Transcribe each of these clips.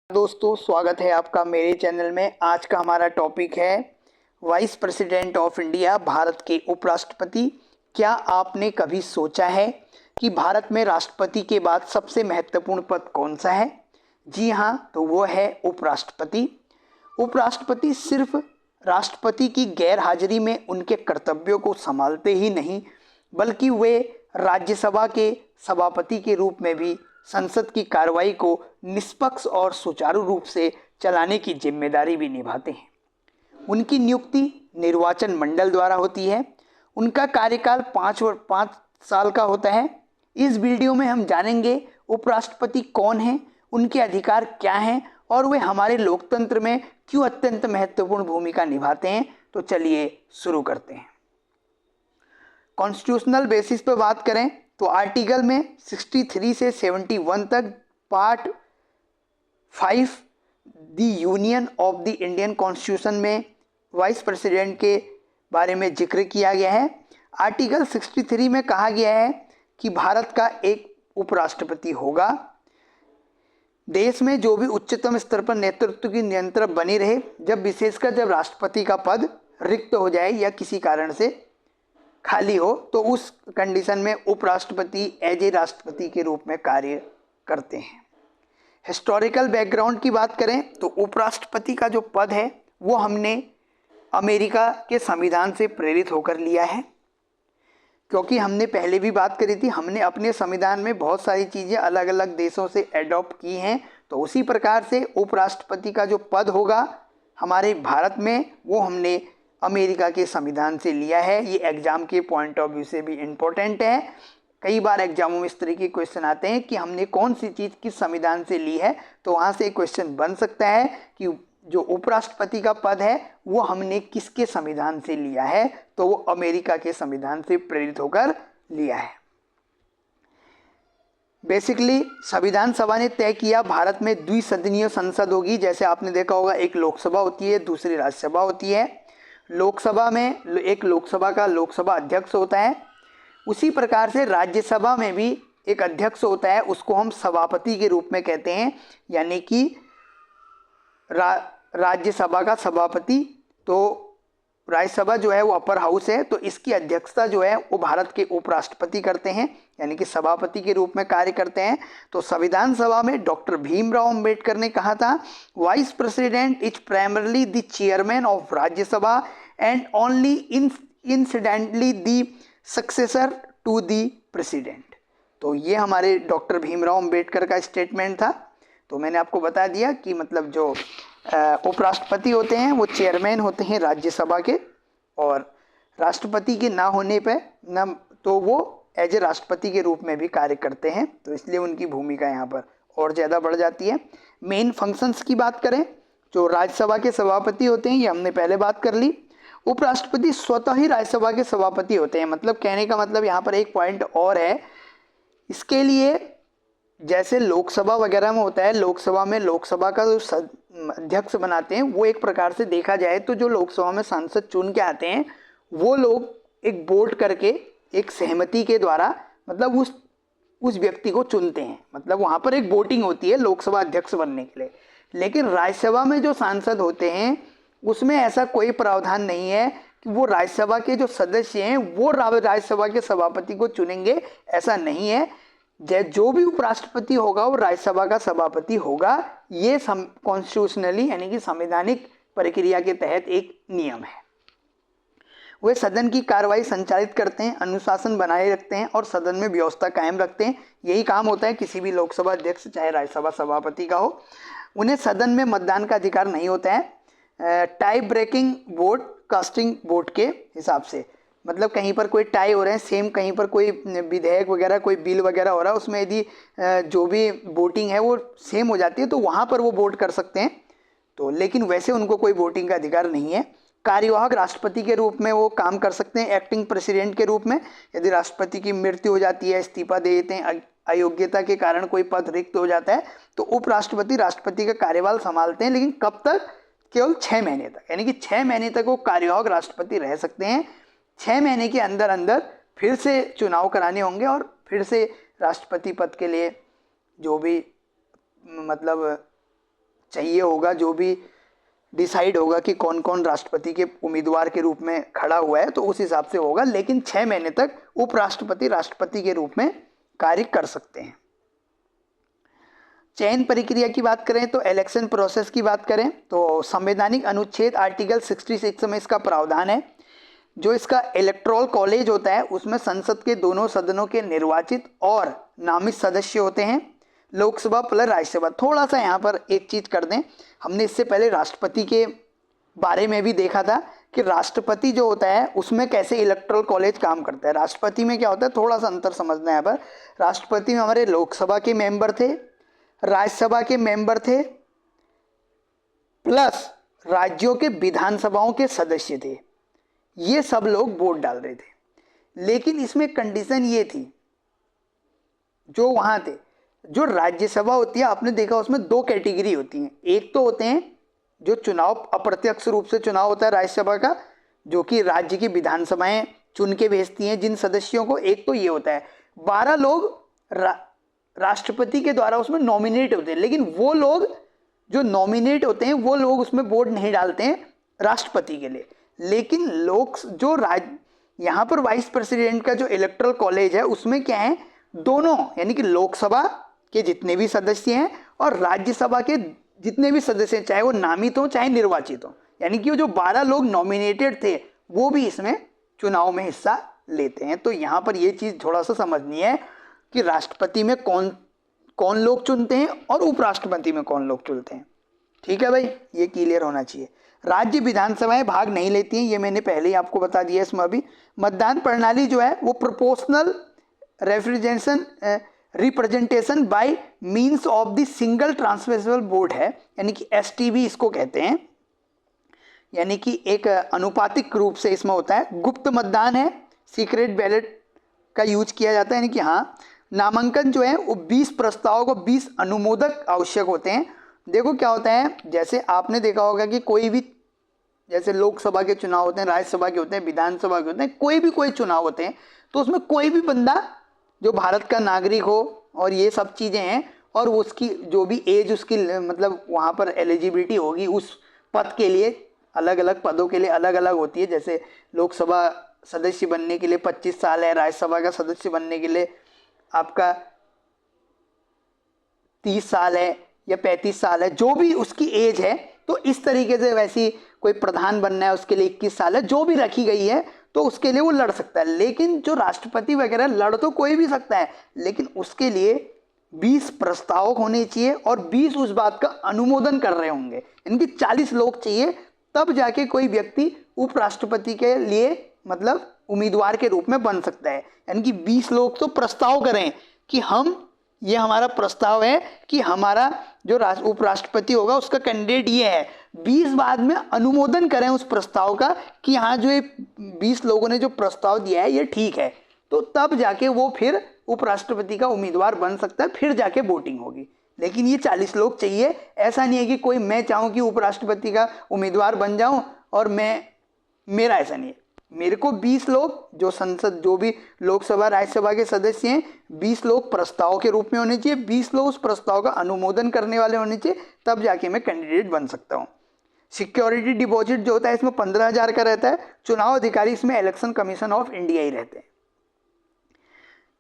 दोस्तों, स्वागत है आपका मेरे चैनल में। आज का हमारा टॉपिक है vice president of India, Bharat के उपराष्ट्रपति। क्या आपने कभी सोचा है कि भारत में राष्ट्रपति के बाद सबसे महत्वपूर्ण पद कौन सा है? जी हाँ, तो वो है उपराष्ट्रपति। उपराष्ट्रपति सिर्फ राष्ट्रपति की गैर हाजिरी में उनके कर्तव्यों को संभालते ही नहीं, बल्कि वे राज्यसभा के सभापति के रूप में भी संसद की कार्रवाई को निष्पक्ष और सुचारू रूप से चलाने की जिम्मेदारी भी निभाते हैं। उनकी नियुक्ति निर्वाचन मंडल द्वारा होती है। उनका कार्यकाल 5 साल का होता है। इस वीडियो में हम जानेंगे उपराष्ट्रपति कौन है, उनके अधिकार क्या हैं और वे हमारे लोकतंत्र में क्यों अत्यंत महत्वपूर्ण भूमिका निभाते हैं। तो चलिए शुरू करते हैं। कॉन्स्टिट्यूशनल बेसिस पर बात करें तो आर्टिकल में 63 से 71 तक part 5 the union of the Indian constitution में वाइस प्रेसिडेंट के बारे में जिक्र किया गया है। आर्टिकल 63 में कहा गया है कि भारत का एक उपराष्ट्रपति होगा। देश में जो भी उच्चतम स्तर पर नेतृत्व की नियंत्रण बनी रहे, विशेषकर जब राष्ट्रपति का पद रिक्त हो जाए या किसी कारण से खाली हो, तो उस कंडीशन में उपराष्ट्रपति एज ए राष्ट्रपति के रूप में कार्य करते हैं। हिस्टोरिकल बैकग्राउंड की बात करें तो उपराष्ट्रपति का जो पद है वो हमने अमेरिका के संविधान से प्रेरित होकर लिया है, क्योंकि हमने पहले भी बात करी थी, हमने अपने संविधान में बहुत सारी चीज़ें अलग अलग देशों से एडॉप्ट की हैं। तो उसी प्रकार से उपराष्ट्रपति का जो पद होगा हमारे भारत में, वो हमने अमेरिका के संविधान से लिया है। ये एग्जाम के पॉइंट ऑफ व्यू से भी इम्पोर्टेंट है। कई बार एग्जामों में इस तरह के क्वेश्चन आते हैं कि हमने कौन सी चीज़ किस संविधान से ली है, तो वहाँ से क्वेश्चन बन सकता है कि जो उपराष्ट्रपति का पद है वो हमने किसके संविधान से लिया है, तो वो अमेरिका के संविधान से प्रेरित होकर लिया है। बेसिकली संविधान सभा ने तय किया भारत में द्विसदनीय संसद होगी। जैसे आपने देखा होगा, एक लोकसभा होती है, दूसरी राज्यसभा होती है। लोकसभा में एक लोकसभा का लोकसभा अध्यक्ष होता है, उसी प्रकार से राज्यसभा में भी एक अध्यक्ष होता है, उसको हम सभापति के रूप में कहते हैं, यानी कि राज्यसभा का सभापति। तो राज्यसभा जो है वो अपर हाउस है, तो इसकी अध्यक्षता जो है वो भारत के उपराष्ट्रपति करते हैं, यानी कि सभापति के रूप में कार्य करते हैं। तो संविधान सभा में डॉक्टर भीमराव अंबेडकर ने कहा था, vice president is primarily the chairman of Rajya Sabha and only incidentally the successor to the president. तो ये हमारे डॉक्टर भीमराव अंबेडकर का स्टेटमेंट था। तो मैंने आपको बता दिया कि मतलब जो उपराष्ट्रपति होते हैं वो चेयरमैन होते हैं राज्यसभा के, और राष्ट्रपति के ना होने पे न तो वो एज ए राष्ट्रपति के रूप में भी कार्य करते हैं, तो इसलिए उनकी भूमिका यहाँ पर और ज़्यादा बढ़ जाती है। मेन फंक्शंस की बात करें, जो राज्यसभा के सभापति होते हैं ये हमने पहले बात कर ली। उपराष्ट्रपति स्वतः ही राज्यसभा के सभापति होते हैं। मतलब कहने का मतलब यहाँ पर एक पॉइंट और है, इसके लिए जैसे लोकसभा वगैरह में होता है, लोकसभा में लोकसभा का जो अध्यक्ष बनाते हैं, वो एक प्रकार से देखा जाए तो जो लोकसभा में सांसद चुन के आते हैं वो लोग एक वोट करके एक सहमति के द्वारा मतलब उस व्यक्ति को चुनते हैं। मतलब वहाँ पर एक वोटिंग होती है लोकसभा अध्यक्ष बनने के लिए। लेकिन राज्यसभा में जो सांसद होते हैं उसमें ऐसा कोई प्रावधान नहीं है कि वो राज्यसभा के जो सदस्य हैं वो राज्यसभा के सभापति को चुनेंगे, ऐसा नहीं है। जो भी उपराष्ट्रपति होगा वो राज्यसभा का सभापति होगा। ये कॉन्स्टिट्यूशनली यानी कि संवैधानिक प्रक्रिया के तहत एक नियम है। वे सदन की कार्रवाई संचालित करते हैं, अनुशासन बनाए रखते हैं और सदन में व्यवस्था कायम रखते हैं। यही काम होता है किसी भी लोकसभा अध्यक्ष चाहे राज्यसभा सभापति का हो। उन्हें सदन में मतदान का अधिकार नहीं होता है, tie breaking vote casting vote के हिसाब से। मतलब कहीं पर कोई टाई हो रहे हैं, सेम कहीं पर कोई विधेयक वगैरह कोई बिल वगैरह हो रहा है, उसमें यदि जो भी वोटिंग है वो सेम हो जाती है तो वहाँ पर वो वोट कर सकते हैं। तो लेकिन वैसे उनको कोई वोटिंग का अधिकार नहीं है। कार्यवाहक राष्ट्रपति के रूप में वो काम कर सकते हैं, एक्टिंग प्रेसिडेंट के रूप में। यदि राष्ट्रपति की मृत्यु हो जाती है, इस्तीफा दे देते हैं, अयोग्यता के कारण कोई पद रिक्त हो जाता है, तो उपराष्ट्रपति राष्ट्रपति का कार्यकाल संभालते हैं। लेकिन कब तक? केवल 6 महीने तक, यानी कि 6 महीने तक वो कार्यवाहक राष्ट्रपति रह सकते हैं। 6 महीने के अंदर अंदर फिर से चुनाव कराने होंगे और फिर से राष्ट्रपति पद के लिए जो भी मतलब चाहिए होगा, जो भी डिसाइड होगा कि कौन कौन राष्ट्रपति के उम्मीदवार के रूप में खड़ा हुआ है, तो उस हिसाब से होगा। लेकिन 6 महीने तक उपराष्ट्रपति राष्ट्रपति के रूप में कार्य कर सकते हैं। चयन प्रक्रिया की बात करें तो इलेक्शन प्रोसेस की बात करें तो संवैधानिक अनुच्छेद आर्टिकल 66 में इसका प्रावधान है। जो इसका इलेक्टोरल कॉलेज होता है उसमें संसद के दोनों सदनों के निर्वाचित और नामित सदस्य होते हैं, लोकसभा प्लस राज्यसभा। थोड़ा सा यहाँ पर एक चीज कर दें, हमने इससे पहले राष्ट्रपति के बारे में भी देखा था कि राष्ट्रपति जो होता है उसमें कैसे इलेक्टोरल कॉलेज काम करता है। राष्ट्रपति में क्या होता है, थोड़ा सा अंतर समझना है। यहाँ पर राष्ट्रपति में हमारे लोकसभा के मेंबर थे, राज्यसभा के मेंबर थे, प्लस राज्यों के विधानसभाओं के सदस्य थे। ये सब लोग वोट डाल रहे थे। लेकिन इसमें कंडीशन ये थी, जो वहां थे, जो राज्यसभा होती है आपने देखा उसमें 2 कैटेगरी होती हैं। एक तो होते हैं जो चुनाव अप्रत्यक्ष रूप से चुनाव होता है राज्यसभा का, जो कि राज्य की विधानसभाएं चुन के भेजती हैं जिन सदस्यों को। एक तो ये होता है 12 लोग राष्ट्रपति के द्वारा उसमें नॉमिनेट होते हैं, लेकिन वो लोग जो नॉमिनेट होते हैं वो लोग उसमें वोट नहीं डालते हैं राष्ट्रपति के लिए। लेकिन यहाँ पर वाइस प्रेसिडेंट का जो इलेक्टोरल कॉलेज है उसमें क्या है, दोनों यानी कि लोकसभा के जितने भी सदस्य हैं और राज्यसभा के जितने भी सदस्य हैं, चाहे वो नामित हो चाहे निर्वाचित हो, यानी कि वो जो 12 लोग नॉमिनेटेड थे वो भी इसमें चुनाव में हिस्सा लेते हैं। तो यहाँ पर ये चीज़ थोड़ा सा समझनी है कि राष्ट्रपति में कौन कौन लोग चुनते हैं और उपराष्ट्रपति में कौन लोग चुनते हैं। ठीक है भाई, ये क्लियर होना चाहिए। राज्य विधानसभाएं भाग नहीं लेती हैं, ये मैंने पहले ही आपको बता दिया। इसमें अभी मतदान प्रणाली जो है वो proportional representation by means of the single transmissible vote है, यानी कि STV इसको कहते हैं। यानी कि एक अनुपातिक रूप से इसमें होता है। गुप्त मतदान है, सीक्रेट बैलेट का यूज किया जाता है। यानी कि हाँ, नामांकन जो है वो 20 प्रस्तावों को 20 अनुमोदक आवश्यक होते हैं। देखो क्या होता है, जैसे आपने देखा होगा कि कोई भी, जैसे लोकसभा के चुनाव होते हैं, राज्यसभा के होते हैं, विधानसभा के होते हैं, कोई चुनाव होते हैं, तो उसमें कोई भी बंदा जो भारत का नागरिक हो और ये सब चीज़ें हैं, और उसकी जो भी एज उसकी मतलब वहाँ पर एलिजिबिलिटी होगी उस पद के लिए, अलग अलग पदों के लिए अलग अलग होती है। जैसे लोकसभा सदस्य बनने के लिए 25 साल है, राज्यसभा का सदस्य बनने के लिए आपका 30 साल है या 35 साल है, जो भी उसकी एज है। तो इस तरीके से वैसी कोई प्रधान बनना है उसके लिए 21 साल है, जो भी रखी गई है, तो उसके लिए वो लड़ सकता है। लेकिन जो राष्ट्रपति वगैरह लड़ तो कोई भी सकता है, लेकिन उसके लिए 20 प्रस्ताव होने चाहिए और 20 उस बात का अनुमोदन कर रहे होंगे, इनकी 40 लोग चाहिए, तब जाके कोई व्यक्ति उपराष्ट्रपति के लिए मतलब उम्मीदवार के रूप में बन सकता है। यानी कि 20 लोग तो प्रस्ताव करें कि ये हमारा प्रस्ताव है कि हमारा जो उपराष्ट्रपति होगा उसका कैंडिडेट ये है, 20 बाद में अनुमोदन करें उस प्रस्ताव का कि हाँ जो ये 20 लोगों ने जो प्रस्ताव दिया है ये ठीक है, तो तब जाके वो फिर उपराष्ट्रपति का उम्मीदवार बन सकता है, फिर जाके वोटिंग होगी। लेकिन ये 40 लोग चाहिए। ऐसा नहीं है कि कोई मैं चाहूँ कि उपराष्ट्रपति का उम्मीदवार बन जाऊँ और मेरा ऐसा नहीं है। मेरे को 20 लोग जो संसद, जो भी लोकसभा राज्यसभा के सदस्य हैं, 20 लोग प्रस्ताव के रूप में होने चाहिए, 20 लोग उस प्रस्ताव का अनुमोदन करने वाले होने चाहिए, तब जाके मैं कैंडिडेट बन सकता हूँ। सिक्योरिटी डिपॉजिट जो होता है इसमें 15,000 का रहता है। चुनाव अधिकारी इसमें इलेक्शन कमीशन ऑफ इंडिया ही रहते हैं।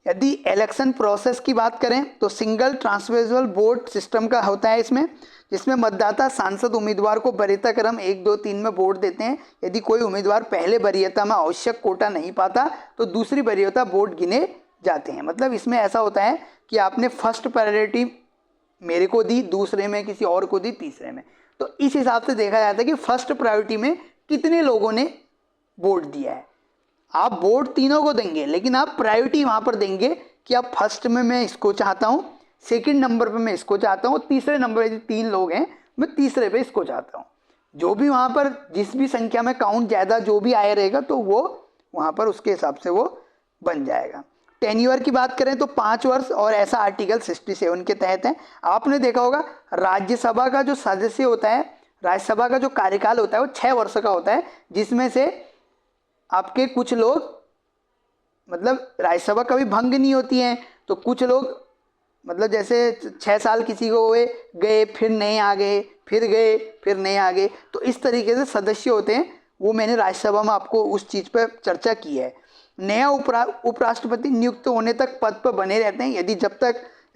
यदि इलेक्शन प्रोसेस की बात करें तो सिंगल ट्रांसमिसिबल वोट सिस्टम का होता है इसमें, जिसमें मतदाता सांसद उम्मीदवार को वरीयता क्रम 1, 2, 3 में वोट देते हैं। यदि कोई उम्मीदवार पहले वरीयता में आवश्यक कोटा नहीं पाता तो दूसरी वरीयता वोट गिने जाते हैं। मतलब इसमें ऐसा होता है कि आपने फर्स्ट प्रायोरिटी मेरे को दी, दूसरे में किसी और को दी, तीसरे में, तो इस हिसाब से देखा जाता है कि फर्स्ट प्रायोरिटी में कितने लोगों ने वोट दिया है। आप वोट तीनों को देंगे, लेकिन आप प्रायोरिटी वहां पर देंगे कि आप फर्स्ट में मैं इसको चाहता हूं, सेकंड नंबर पे मैं इसको चाहता हूं, तीसरे नंबर यदि 3 लोग हैं मैं तीसरे पे इसको चाहता हूं। जो भी वहां पर जिस भी संख्या में काउंट ज़्यादा जो भी आया रहेगा तो वो वहां पर उसके हिसाब से वो बन जाएगा। टेन्योर की बात करें तो 5 वर्ष, और ऐसा आर्टिकल 67 के तहत है। आपने देखा होगा राज्यसभा का जो सदस्य होता है, राज्यसभा का जो कार्यकाल होता है वो 6 वर्ष का होता है, जिसमें से आपके कुछ लोग मतलब राज्यसभा कभी भंग नहीं होती है, तो कुछ लोग मतलब जैसे 6 साल किसी को हुए, गए फिर नहीं आ गए, फिर गए फिर नहीं आ गए, तो इस तरीके से सदस्य होते हैं। वो मैंने राज्यसभा में आपको उस चीज़ पर चर्चा की है। नया उपराष्ट्रपति नियुक्त होने तक पद पर बने रहते हैं।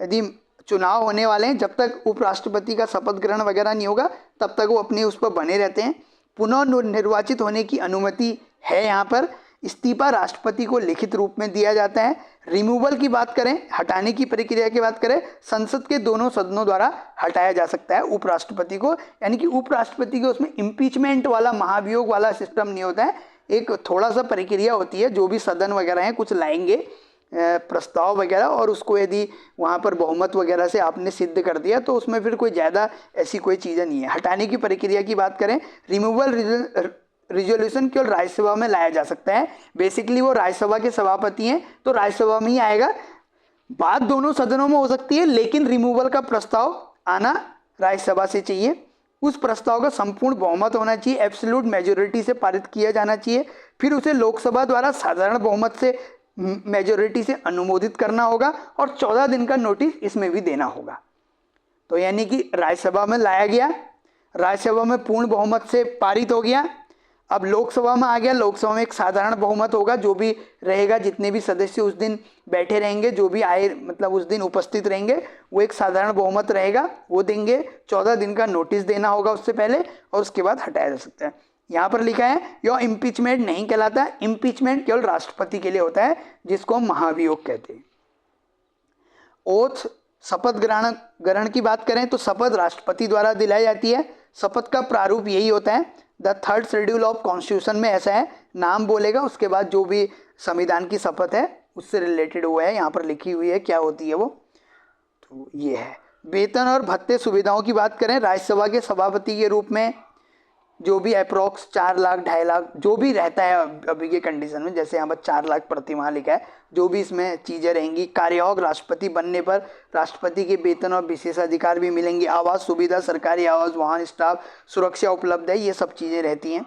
यदि चुनाव होने वाले हैं, जब तक उपराष्ट्रपति का शपथ ग्रहण वगैरह नहीं होगा तब तक वो अपने उस पर बने रहते हैं। पुनः निर्वाचित होने की अनुमति है यहाँ पर। इस्तीफा राष्ट्रपति को लिखित रूप में दिया जाता है। रिमूवल की बात करें, हटाने की प्रक्रिया की बात करें, संसद के दोनों सदनों द्वारा हटाया जा सकता है उपराष्ट्रपति को। यानी कि उपराष्ट्रपति के उसमें इम्पीचमेंट वाला, महाभियोग वाला सिस्टम नहीं होता है। एक थोड़ा सा प्रक्रिया होती है, जो भी सदन वगैरह हैं कुछ लाएंगे प्रस्ताव वगैरह, और उसको यदि वहाँ पर बहुमत वगैरह से आपने सिद्ध कर दिया तो उसमें फिर कोई ज़्यादा ऐसी कोई चीज़ें नहीं है। हटाने की प्रक्रिया की बात करें, रिमूवल रिजोल्यूशन केवल राज्यसभा में लाया जा सकता है। बेसिकली वो राज्यसभा के सभापति हैं तो राज्यसभा में ही आएगा। बात दोनों सदनों में हो सकती है, लेकिन रिमूवल का प्रस्ताव आना राज्यसभा से चाहिए। उस प्रस्ताव का संपूर्ण बहुमत होना चाहिए, एब्सोल्यूट मेजोरिटी से पारित किया जाना चाहिए। फिर उसे लोकसभा द्वारा साधारण बहुमत से मेजोरिटी से अनुमोदित करना होगा और 14 दिन का नोटिस इसमें भी देना होगा। तो यानी कि राज्यसभा में लाया गया, राज्यसभा में पूर्ण बहुमत से पारित हो गया, अब लोकसभा में आ गया। लोकसभा में एक साधारण बहुमत होगा, जो भी रहेगा, जितने भी सदस्य उस दिन बैठे रहेंगे, जो भी आए मतलब उस दिन उपस्थित रहेंगे, वो एक साधारण बहुमत रहेगा, वो देंगे। 14 दिन का नोटिस देना होगा उससे पहले, और उसके बाद हटाया जा सकता है। यहाँ पर लिखा है यह इम्पीचमेंट नहीं कहलाता। इम्पीचमेंट केवल राष्ट्रपति के लिए होता है, जिसको हम महाभियोग कहते हैं। ओथ, शपथ ग्रहण की बात करें तो शपथ राष्ट्रपति द्वारा दिलाई जाती है। शपथ का प्रारूप यही होता है। The 3rd schedule of constitution में ऐसा है, नाम बोलेगा, उसके बाद जो भी संविधान की शपथ है उससे रिलेटेड हुआ है, यहाँ पर लिखी हुई है क्या होती है वो। तो ये है। वेतन और भत्ते सुविधाओं की बात करें, राज्यसभा के सभापति के रूप में जो भी अप्रोक्स 4 लाख 2.5 लाख जो भी रहता है अभी के कंडीशन में, जैसे यहाँ पर 4 लाख प्रति माह लिखा है, जो भी इसमें चीज़ें रहेंगी। कार्ययोग, राष्ट्रपति बनने पर राष्ट्रपति के वेतन और विशेषाधिकार भी मिलेंगे। आवास सुविधा, सरकारी आवास, वाहन, स्टाफ, सुरक्षा उपलब्ध है, ये सब चीज़ें रहती हैं।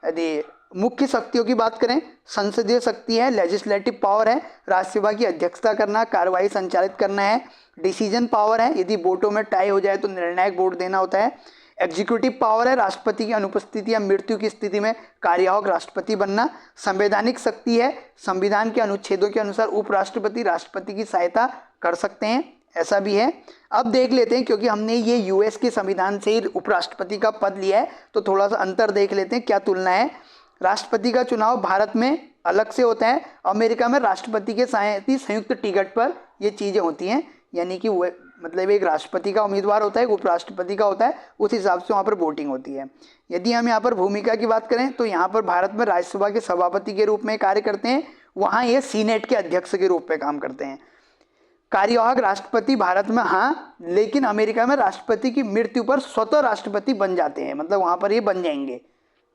यदि मुख्य शक्तियों की बात करें, संसदीय शक्ति है, लेजिस्लेटिव पावर है, राज्यसभा की अध्यक्षता करना, कार्रवाई संचालित करना है। डिसीजन पावर है, यदि वोटों में टाई हो जाए तो निर्णायक वोट देना होता है। एग्जीक्यूटिव पावर है, राष्ट्रपति की अनुपस्थिति या मृत्यु की स्थिति में कार्यवाहक राष्ट्रपति बनना। संवैधानिक शक्ति है, संविधान के अनुच्छेदों के अनुसार उपराष्ट्रपति राष्ट्रपति की सहायता कर सकते हैं, ऐसा भी है। अब देख लेते हैं, क्योंकि हमने ये यूएस के संविधान से ही उपराष्ट्रपति का पद लिया है, तो थोड़ा सा अंतर देख लेते हैं, क्या तुलना है। राष्ट्रपति का चुनाव भारत में अलग से होता है। अमेरिका में राष्ट्रपति के साथ ही संयुक्त टिकट पर ये चीज़ें होती हैं, यानी कि वो मतलब एक राष्ट्रपति का उम्मीदवार होता है, एक उपराष्ट्रपति का होता है, उस हिसाब से वहाँ पर वोटिंग होती है। यदि हम यहाँ पर भूमिका की बात करें तो यहाँ पर भारत में राज्यसभा के सभापति के रूप में कार्य करते हैं, वहाँ ये सीनेट के अध्यक्ष के रूप में काम करते हैं। कार्यवाहक राष्ट्रपति भारत में हाँ, लेकिन अमेरिका में राष्ट्रपति की मृत्यु पर स्वतः राष्ट्रपति बन जाते हैं, मतलब वहाँ पर ये बन जाएंगे।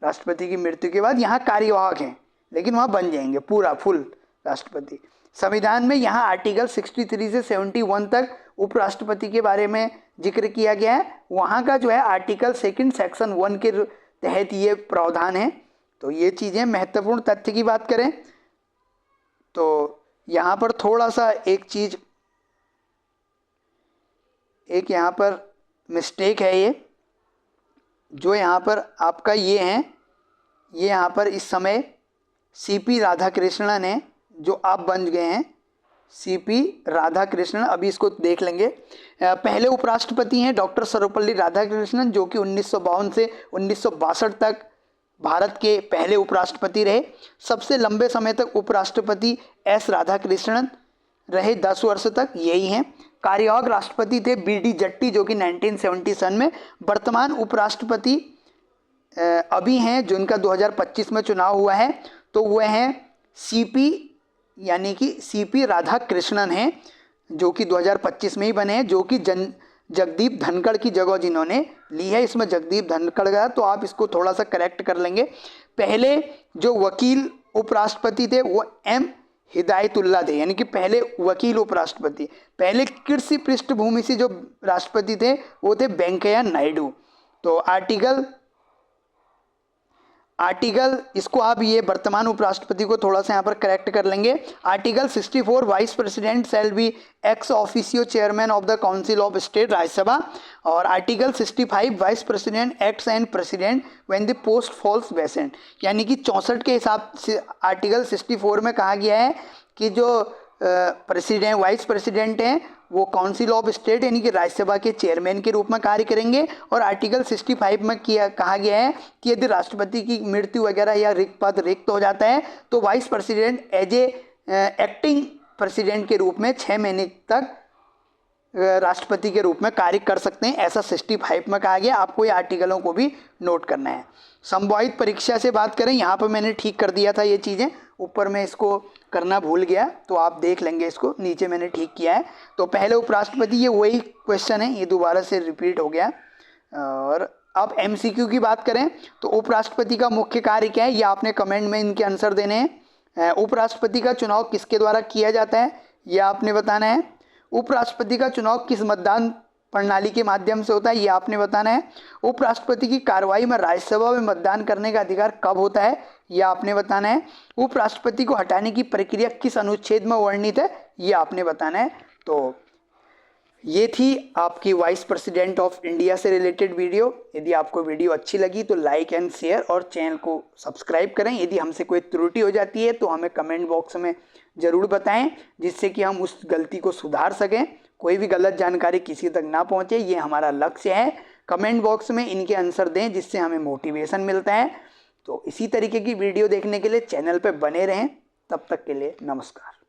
राष्ट्रपति की मृत्यु के बाद यहाँ कार्यवाहक हैं, लेकिन वहाँ बन जाएंगे पूरा फुल राष्ट्रपति। संविधान में यहाँ आर्टिकल 63 से 71 तक उपराष्ट्रपति के बारे में जिक्र किया गया है। वहाँ का जो है आर्टिकल 2 सेक्शन 1 के तहत ये प्रावधान है। तो ये चीज़ें महत्वपूर्ण तथ्य की बात करें तो यहाँ पर थोड़ा सा एक चीज़, एक यहाँ पर मिस्टेक है, ये जो यहाँ पर आपका ये है, ये यहाँ पर इस समय सीपी राधाकृष्णन है, जो आप बन गए हैं सीपी राधाकृष्णन। अभी इसको देख लेंगे। पहले उपराष्ट्रपति हैं डॉक्टर सर्वपल्ली राधाकृष्णन, जो कि 1952 से 1962 तक भारत के पहले उपराष्ट्रपति रहे। सबसे लंबे समय तक उपराष्ट्रपति एस राधाकृष्णन रहे, 10 वर्ष तक यही हैं। कार्यवाहक राष्ट्रपति थे बी.डी. जट्टी, जो कि 1977 में। वर्तमान उपराष्ट्रपति अभी हैं, जिनका 2025 में चुनाव हुआ है, तो वह हैं सीपी, यानी कि सीपी राधाकृष्णन हैं, जो कि 2025 में ही बने हैं, जो कि जगदीप धनखड़ की जगह जिन्होंने ली है। इसमें जगदीप धनखड़ गया, तो आप इसको थोड़ा सा करेक्ट कर लेंगे। पहले जो वकील उपराष्ट्रपति थे वो एम हिदायतुल्ला थे, यानी कि पहले वकील उपराष्ट्रपति। पहले कृषि पृष्ठभूमि से जो राष्ट्रपति थे वो थे वेंकैया नायडू। तो आर्टिकल, इसको आप ये वर्तमान उपराष्ट्रपति को थोड़ा सा यहाँ पर करेक्ट कर लेंगे। Article 64 vice president shall be ex officio chairman of the council of state Rajya Sabha. और article 65 vice president acts and president when the post falls vacant. यानी कि 64 के हिसाब से आर्टिकल 64 में कहा गया है कि जो प्रेसिडेंट वाइस प्रेसिडेंट हैं वो काउंसिल ऑफ स्टेट यानी कि राज्यसभा के चेयरमैन के रूप में कार्य करेंगे। और आर्टिकल 65 में कहा गया है कि यदि राष्ट्रपति की मृत्यु वगैरह या रिक्त पद रिक्त हो जाता है तो vice president as a acting president के रूप में 6 महीने तक राष्ट्रपति के रूप में कार्य कर सकते हैं, ऐसा 65 में कहा गया। आपको ये आर्टिकलों को भी नोट करना है। संभावित परीक्षा से बात करें, यहाँ पर मैंने ठीक कर दिया था ये चीज़ें, ऊपर मैं इसको करना भूल गया तो आप देख लेंगे, इसको नीचे मैंने ठीक किया है। तो पहले उपराष्ट्रपति, ये वही क्वेश्चन है, ये दोबारा से रिपीट हो गया। और अब MCQ की बात करें तो उपराष्ट्रपति का मुख्य कार्य क्या है, ये आपने कमेंट में इनके आंसर देने हैं। उपराष्ट्रपति का चुनाव किसके द्वारा किया जाता है, ये आपने बताना है। उपराष्ट्रपति का चुनाव किस मतदान प्रणाली के माध्यम से होता है, ये आपने बताना है। उपराष्ट्रपति की कार्रवाई में राज्यसभा में मतदान करने का अधिकार कब होता है, ये आपने बताना है। उपराष्ट्रपति को हटाने की प्रक्रिया किस अनुच्छेद में वर्णित है, ये आपने बताना है। तो ये थी आपकी वाइस प्रेसिडेंट ऑफ इंडिया से रिलेटेड वीडियो। यदि आपको वीडियो अच्छी लगी तो लाइक एंड शेयर और चैनल को सब्सक्राइब करें। यदि हमसे कोई त्रुटि हो जाती है तो हमें कमेंट बॉक्स में ज़रूर बताएं, जिससे कि हम उस गलती को सुधार सकें, कोई भी गलत जानकारी किसी तक ना पहुंचे, ये हमारा लक्ष्य है। कमेंट बॉक्स में इनके आंसर दें, जिससे हमें मोटिवेशन मिलता है। तो इसी तरीके की वीडियो देखने के लिए चैनल पर बने रहें। तब तक के लिए नमस्कार।